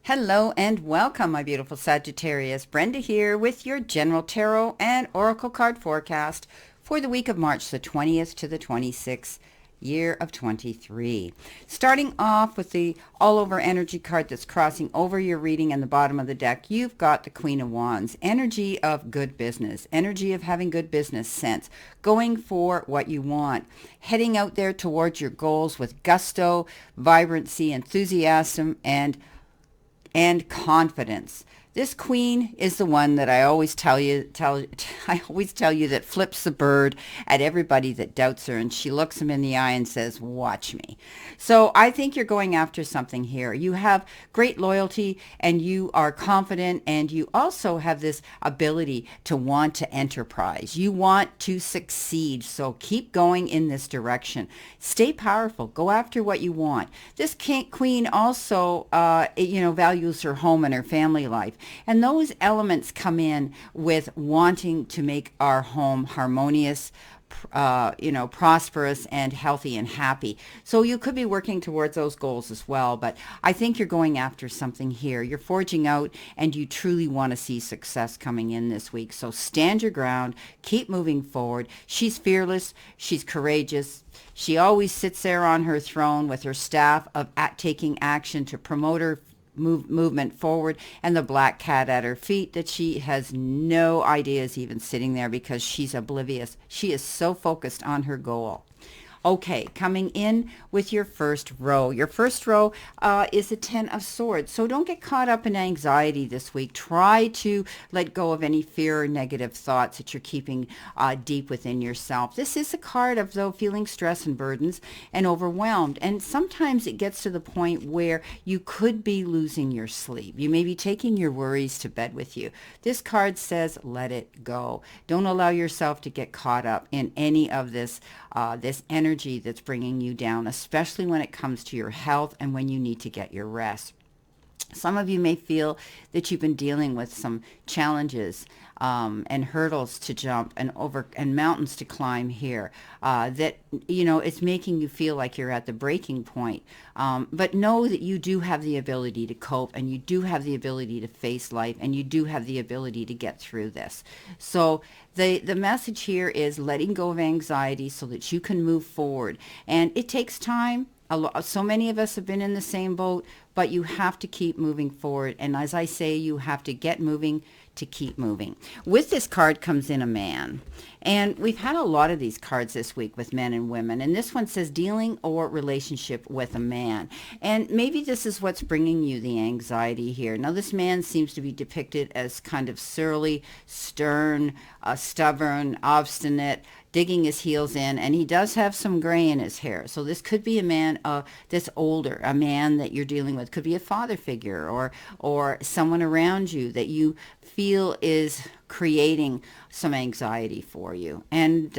Hello and welcome, my beautiful Sagittarius. Brenda here with your general tarot and oracle card forecast for the week of March the 20th to the 26th, year of 23. Starting off with the all-over energy card that's crossing over your reading in the bottom of the deck, you've got the Queen of Wands, energy of good business, energy of having good business sense, going for what you want, heading out there towards your goals with gusto, vibrancy, enthusiasm, and confidence. This queen is the one that I always I always tell you that flips the bird at everybody that doubts her, and she looks them in the eye and says, "Watch me." So I think you're going after something here. You have great loyalty, and you are confident, and you also have this ability to want to enterprise. You want to succeed. So keep going in this direction. Stay powerful. Go after what you want. This queen also, values her home and her family life. And those elements come in with wanting to make our home harmonious, prosperous and healthy and happy. So you could be working towards those goals as well. But I think you're going after something here. You're forging out and you truly want to see success coming in this week. So stand your ground, keep moving forward. She's fearless. She's courageous. She always sits there on her throne with her staff of taking action to promote her movement forward, and the black cat at her feet that she has no idea is even sitting there because she's oblivious. She is so focused on her goal. Okay, coming in with your first row. Your first row is the Ten of Swords. So don't get caught up in anxiety this week. Try to let go of any fear or negative thoughts that you're keeping deep within yourself. This is a card of, though, feeling stress and burdens and overwhelmed. And sometimes it gets to the point where you could be losing your sleep. You may be taking your worries to bed with you. This card says, let it go. Don't allow yourself to get caught up in any of this energy that's bringing you down, especially when it comes to your health and when you need to get your rest. Some of you may feel that you've been dealing with some challenges and hurdles to jump and mountains to climb here. It's making you feel like you're at the breaking point. But know that you do have the ability to cope, and you do have the ability to face life, and you do have the ability to get through this. So the message here is letting go of anxiety so that you can move forward. And it takes time. So many of us have been in the same boat, but you have to keep moving forward. And as I say, you have to get moving to keep moving. With this card comes in a man. And we've had a lot of these cards this week with men and women. And this one says dealing or relationship with a man. And maybe this is what's bringing you the anxiety here. Now, this man seems to be depicted as kind of surly, stern, stubborn, obstinate, digging his heels in, and he does have some gray in his hair. So this could be a man that's older, a man that you're dealing with. Could be a father figure or someone around you that you feel is creating some anxiety for you. And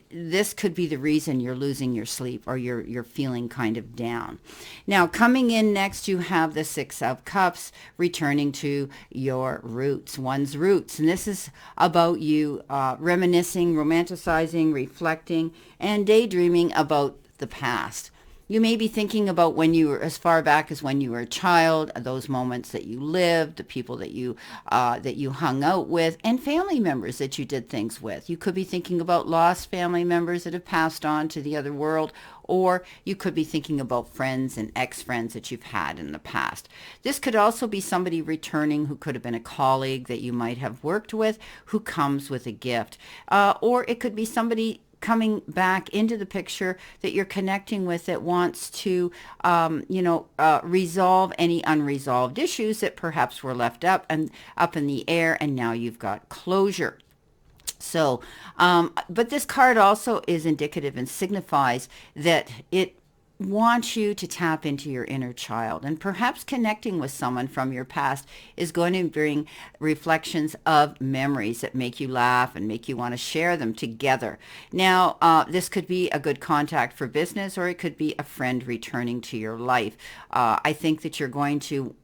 this could be the reason you're losing your sleep or you're feeling kind of down. Now, coming in next, you have the Six of Cups, returning to your roots, one's roots. And this is about you reminiscing, romanticizing, reflecting, and daydreaming about the past. You may be thinking about when you were as far back as when you were a child, those moments that you lived, the people that you hung out with, and family members that you did things with. You could be thinking about lost family members that have passed on to the other world, or you could be thinking about friends and ex-friends that you've had in the past. This could also be somebody returning who could have been a colleague that you might have worked with who comes with a gift. Or it could be somebody coming back into the picture that you're connecting with that wants to, resolve any unresolved issues that perhaps were left up in the air, and now you've got closure. So, but this card also is indicative and signifies that it wants you to tap into your inner child, and perhaps connecting with someone from your past is going to bring reflections of memories that make you laugh and make you want to share them together. Now, this could be a good contact for business, or it could be a friend returning to your life. I think that you're going to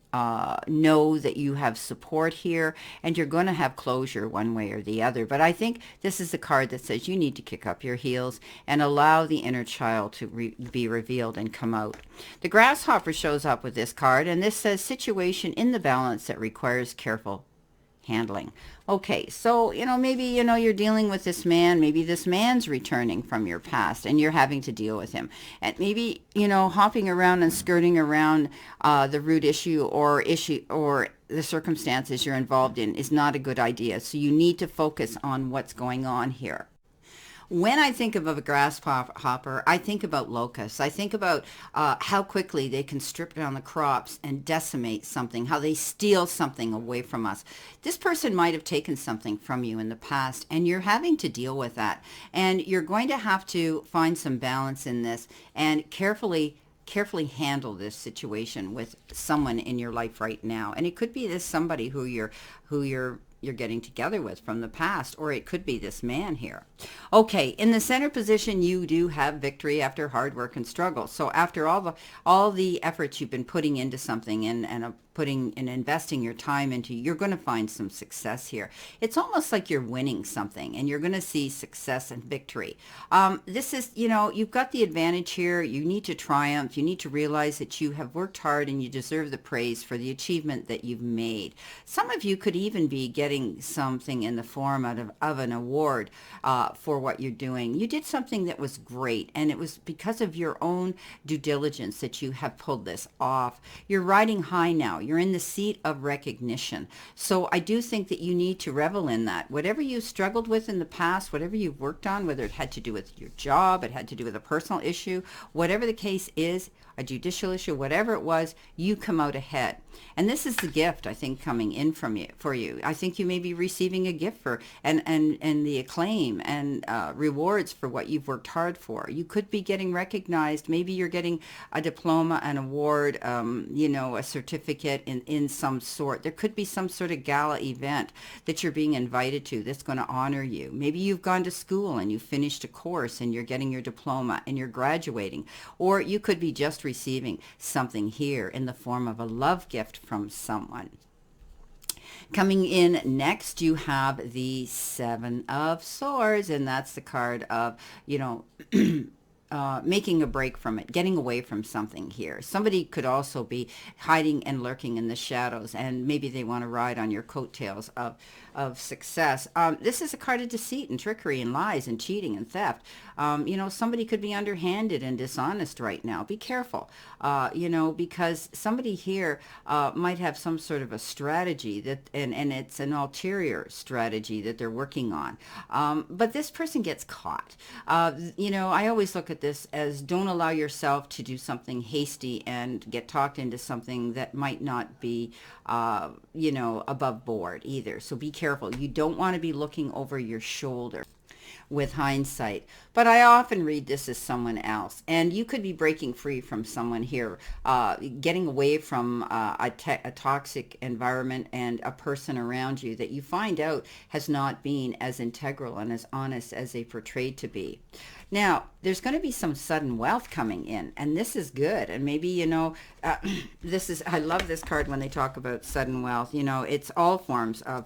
know that you have support here, and you're going to have closure one way or the other. But I think this is a card that says you need to kick up your heels and allow the inner child to be revealed and come out. The grasshopper shows up with this card, and this says situation in the balance that requires careful handling. Okay, so, maybe, you're dealing with this man. Maybe this man's returning from your past and you're having to deal with him. And maybe, hopping around and skirting around the root issue or the circumstances you're involved in is not a good idea. So you need to focus on what's going on here. When I think of a grasshopper, I think about locusts. I think about how quickly they can strip down the crops and decimate something, how they steal something away from us. This person might have taken something from you in the past, and you're having to deal with that. And you're going to have to find some balance in this and carefully handle this situation with someone in your life right now. And it could be this somebody who you're getting together with from the past, or it could be this man here. Okay, in the center position, you do have victory after hard work and struggle. So after all the efforts you've been putting into something and putting and investing your time into, you're going to find some success here. It's almost like you're winning something and you're going to see success and victory. This is, you've got the advantage here. You need to triumph. You need to realize that you have worked hard and you deserve the praise for the achievement that you've made. Some of you could even be getting something in the form of an award for what you're doing. You did something that was great, and it was because of your own due diligence that you have pulled this off. You're riding high now. You're in the seat of recognition. So I do think that you need to revel in that. Whatever you struggled with in the past, whatever you've worked on, whether it had to do with your job, it had to do with a personal issue, whatever the case is, a judicial issue, whatever it was, you come out ahead. And this is the gift, I think, coming in for you. I think you may be receiving a gift for and the acclaim and rewards for what you've worked hard for. You could be getting recognized. Maybe you're getting a diploma, an award, a certificate in some sort. There could be some sort of gala event that you're being invited to that's going to honor you. Maybe you've gone to school and you finished a course and you're getting your diploma and you're graduating. Or you could be just receiving something here in the form of a love gift from someone. Coming in next, you have the Seven of Swords, and that's the card of, making a break from it, getting away from something here. Somebody could also be hiding and lurking in the shadows, and maybe they want to ride on your coattails of success. This is a card of deceit and trickery and lies and cheating and theft. Somebody could be underhanded and dishonest right now. Be careful, because somebody here might have some sort of a strategy and it's an ulterior strategy that they're working on. But this person gets caught. I always look at this as don't allow yourself to do something hasty and get talked into something that might not be, above board either. So be careful. You don't want to be looking over your shoulder with hindsight. But I often read this as someone else. And you could be breaking free from someone here, getting away from a toxic environment and a person around you that you find out has not been as integral and as honest as they portrayed to be. Now, there's going to be some sudden wealth coming in, and this is good. And maybe, I love this card when they talk about sudden wealth. It's all forms of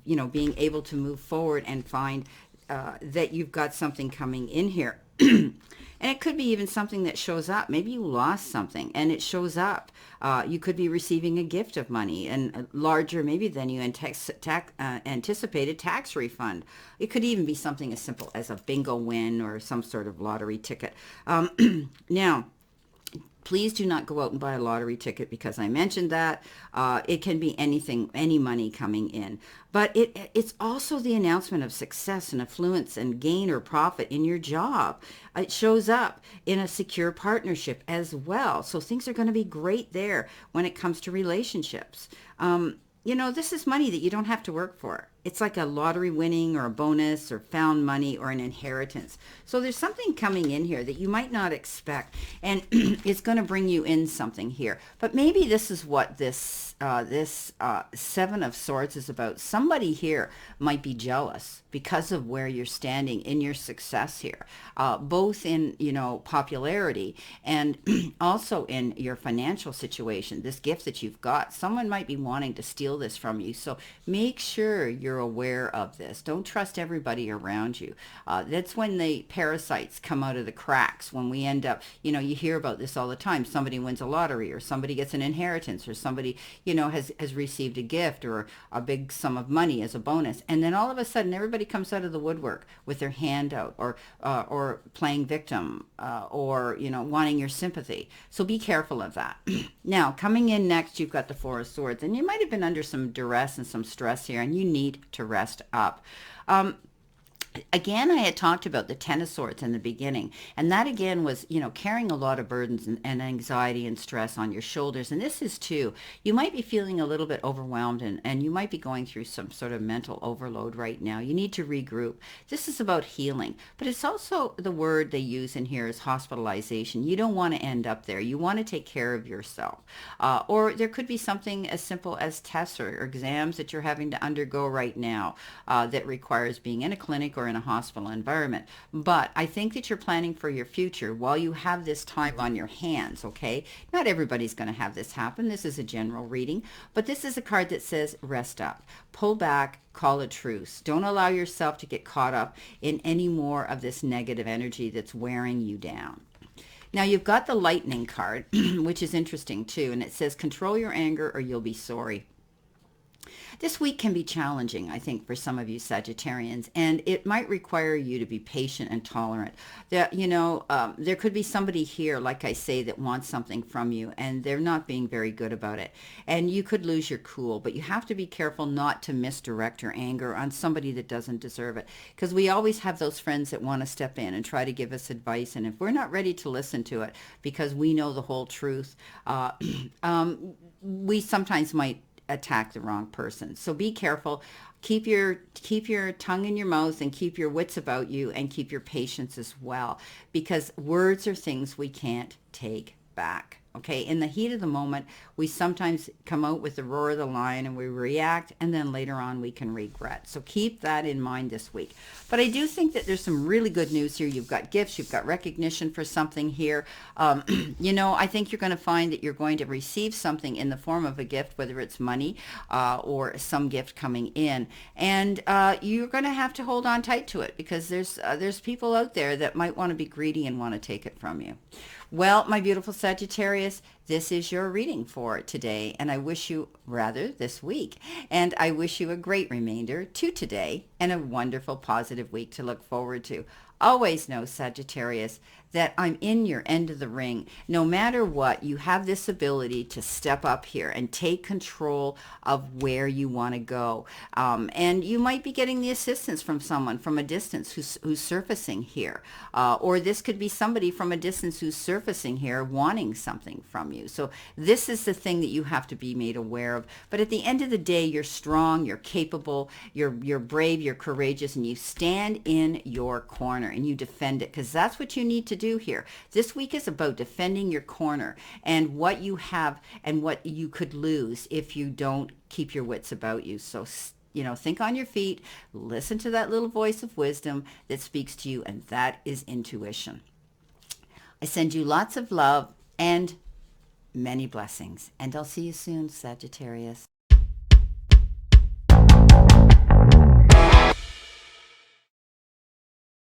being able to move forward and find that you've got something coming in here. And it could be even something that shows up. Maybe you lost something and it shows up. You could be receiving a gift of money and larger maybe than you anticipated tax refund. It could even be something as simple as a bingo win or some sort of lottery ticket. Now, please do not go out and buy a lottery ticket because I mentioned that. It can be anything, any money coming in. But it's also the announcement of success and affluence and gain or profit in your job. It shows up in a secure partnership as well. So things are going to be great there when it comes to relationships. This is money that you don't have to work for. it's like a lottery winning or a bonus or found money or an inheritance. So there's something coming in here that you might not expect, and it's going to bring you in something here. But maybe this is what this Seven of Swords is about. Somebody here might be jealous because of where you're standing in your success here, both in, popularity and also in your financial situation. This gift that you've got, someone might be wanting to steal this from you. So make sure you're aware of this. Don't trust everybody around you. That's when the parasites come out of the cracks, when we end up, you hear about this all the time. Somebody wins a lottery, or somebody gets an inheritance, or somebody, has received a gift or a big sum of money as a bonus. And then all of a sudden, everybody comes out of the woodwork with their hand out, or playing victim, or, wanting your sympathy. So be careful of that. Now, coming in next, you've got the Four of Swords, and you might have been under some duress and some stress here, and you need to rest up. Again, I had talked about the Ten of Swords in the beginning, and that again was, carrying a lot of burdens and anxiety and stress on your shoulders. And this is too, you might be feeling a little bit overwhelmed, and you might be going through some sort of mental overload right now. You need to regroup. This is about healing, but it's also, the word they use in here is hospitalization. You don't want to end up there. You want to take care of yourself. Or there could be something as simple as tests or exams that you're having to undergo right now that requires being in a clinic or in a hospital environment. But I think that you're planning for your future while you have this time on your hands, okay? Not everybody's going to have this happen. This is a general reading, but this is a card that says rest up, pull back, call a truce. Don't allow yourself to get caught up in any more of this negative energy that's wearing you down. Now, you've got the Lightning card, which is interesting too, and it says control your anger or you'll be sorry. This week can be challenging, I think, for some of you Sagittarians, and it might require you to be patient and tolerant. There could be somebody here, like I say, that wants something from you, and they're not being very good about it. And you could lose your cool, but you have to be careful not to misdirect your anger on somebody that doesn't deserve it, because we always have those friends that want to step in and try to give us advice, and if we're not ready to listen to it because we know the whole truth, we sometimes might attack the wrong person. So be careful. Keep your tongue in your mouth, and keep your wits about you, and keep your patience as well, because words are things we can't take back. Okay, in the heat of the moment, we sometimes come out with the roar of the lion and we react, and then later on we can regret. So keep that in mind this week. But I do think that there's some really good news here. You've got gifts, you've got recognition for something here. I think you're going to find that you're going to receive something in the form of a gift, whether it's money or some gift coming in. And you're going to have to hold on tight to it, because there's people out there that might want to be greedy and want to take it from you. Well, my beautiful Sagittarius, this is your reading for today, and I wish you, this week, and I wish you a great remainder to today and a wonderful, positive week to look forward to. Always know, Sagittarius, that I'm in your end of the ring. No matter what, you have this ability to step up here and take control of where you want to go. And you might be getting the assistance from someone from a distance who's surfacing here. Or this could be somebody from a distance who's surfacing here wanting something from you. So this is the thing that you have to be made aware of. But at the end of the day, you're strong, you're capable, you're brave, you're courageous, and you stand in your corner and you defend it, because that's what you need to do here. This week is about defending your corner and what you have and what you could lose if you don't keep your wits about you. So, think on your feet, listen to that little voice of wisdom that speaks to you, and that is intuition. I send you lots of love and many blessings, and I'll see you soon, Sagittarius.